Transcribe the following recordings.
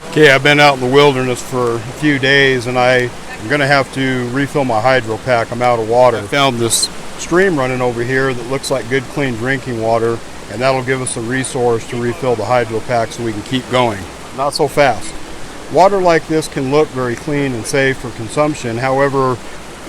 Okay, I've been out in the wilderness for a few days and I'm going to have to refill my hydro pack. I'm out of water. I found this stream running over here that looks like good clean drinking water, and that'll give us a resource to refill the hydro pack so we can keep going. Not so fast. Water like this can look very clean and safe for consumption. However,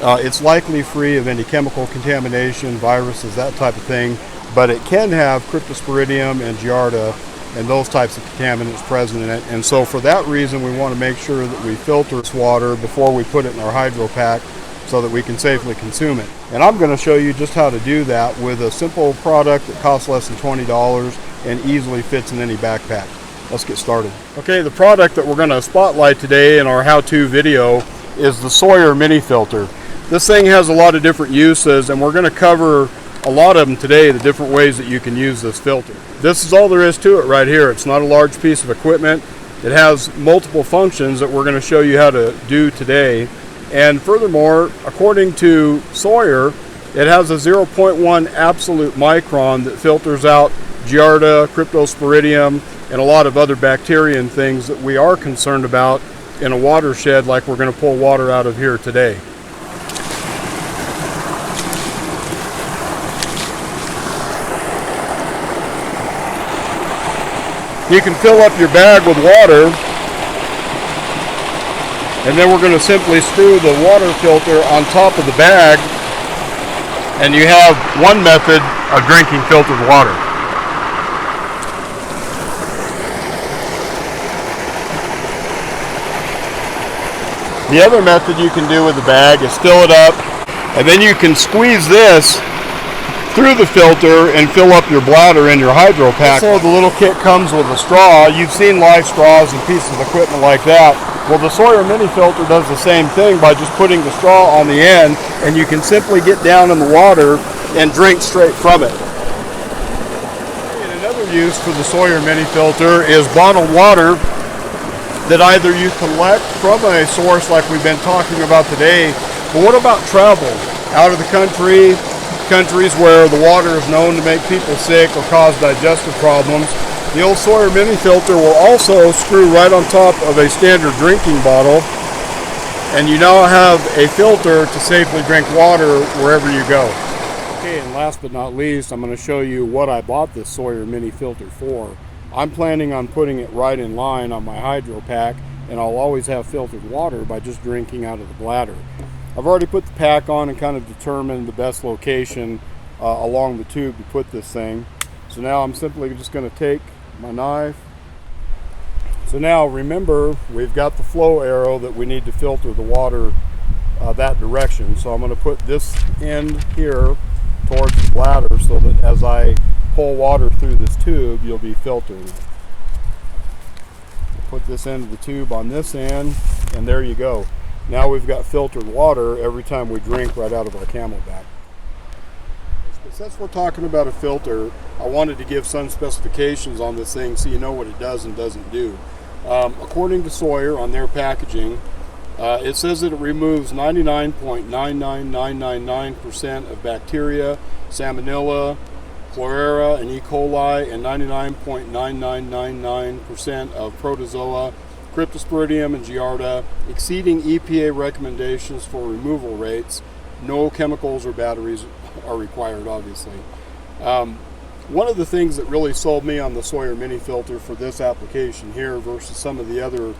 it's likely free of any chemical contamination, viruses, that type of thing, but it can have cryptosporidium and giardia and those types of contaminants present in it. And so for that reason, we want to make sure that we filter this water before we put it in our hydro pack so that we can safely consume it. And I'm going to show you just how to do that with a simple product that costs less than $20 and easily fits in any backpack. Let's get started. Okay, the product that we're going to spotlight today in our how-to video is the Sawyer mini filter. This thing has a lot of different uses, and we're going to cover a lot of them today, the different ways that you can use this filter. This is all there is to it right here. It's not a large piece of equipment. It has multiple functions that we're going to show you how to do today. And furthermore, according to Sawyer, it has a 0.1 absolute micron that filters out giardia, cryptosporidium, and a lot of other bacteria and things that we are concerned about in a watershed like we're going to pull water out of here today. You can fill up your bag with water, and then we're going to simply screw the water filter on top of the bag, and you have one method of drinking filtered water. The other method you can do with the bag is fill it up, and then you can squeeze this through the filter and fill up your bladder in your hydro pack. So the little kit comes with a straw. You've seen live straws and pieces of equipment like that. Well, the Sawyer mini filter does the same thing by just putting the straw on the end, and you can simply get down in the water and drink straight from it. And another use for the Sawyer mini filter is bottled water that either you collect from a source like we've been talking about today, but what about travel out of the country, countries where the water is known to make people sick or cause digestive problems? The old Sawyer mini filter will also screw right on top of a standard drinking bottle, and you now have a filter to safely drink water wherever you go. Okay, and last but not least, I'm going to show you what I bought this Sawyer mini filter for. I'm planning on putting it right in line on my hydro pack, and I'll always have filtered water by just drinking out of the bladder. I've already put the pack on and kind of determined the best location along the tube to put this thing. So now I'm simply just going to take my knife. So now remember, we've got the flow arrow that we need to filter the water that direction. So I'm going to put this end here towards the bladder so that as I pull water through this tube, you'll be filtering it. Put this end of the tube on this end, and there you go. Now we've got filtered water every time we drink right out of our Camelback. Since we're talking about a filter, I wanted to give some specifications on this thing so you know what it does and doesn't do. According to Sawyer on their packaging, it says that it removes 99.99999% of bacteria, salmonella, chlorella, and E. coli, and 99.9999% of protozoa, cryptosporidium, and giardia, exceeding EPA recommendations for removal rates. No chemicals or batteries are required, obviously. One of the things that really sold me on the Sawyer mini filter for this application here versus some of the other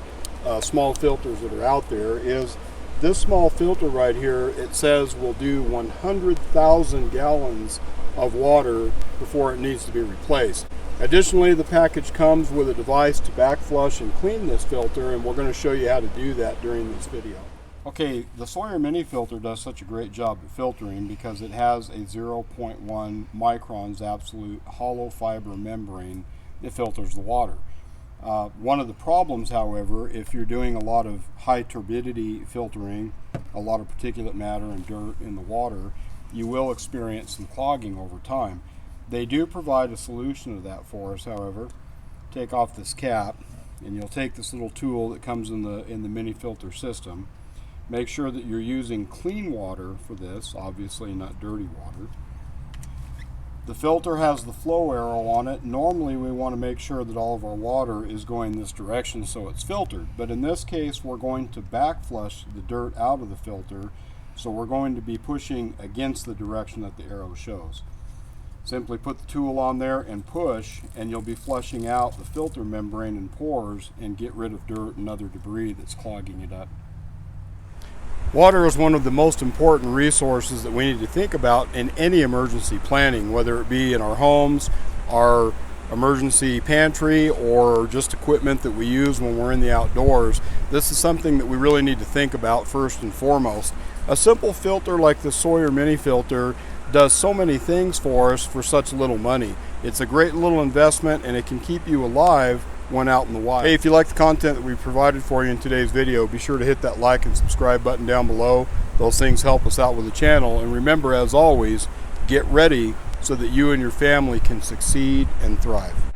small filters that are out there is this small filter right here. It says will do 100,000 gallons of water before it needs to be replaced. Additionally, the package comes with a device to backflush and clean this filter, and we're going to show you how to do that during this video. Okay, the Sawyer mini filter does such a great job at filtering because it has a 0.1 microns absolute hollow fiber membrane that filters the water. One of the problems, however, if you're doing a lot of high turbidity filtering, a lot of particulate matter and dirt in the water, you will experience some clogging over time. They do provide a solution to that for us, however. Take off this cap, and you'll take this little tool that comes in the mini filter system. Make sure that you're using clean water for this, obviously not dirty water. The filter has the flow arrow on it. Normally we want to make sure that all of our water is going this direction so it's filtered. But in this case we're going to back flush the dirt out of the filter, so we're going to be pushing against the direction that the arrow shows. Simply put the tool on there and push, and you'll be flushing out the filter membrane and pores and get rid of dirt and other debris that's clogging it up. Water is one of the most important resources that we need to think about in any emergency planning, whether it be in our homes, our emergency pantry, or just equipment that we use when we're in the outdoors. This is something that we really need to think about first and foremost. A simple filter like the Sawyer mini filter does so many things for us for such little money. It's a great little investment, and it can keep you alive when out in the wild. Hey, if you like the content that we provided for you in today's video, be sure to hit that like and subscribe button down below. Those things help us out with the channel. And remember, as always, get ready so that you and your family can succeed and thrive.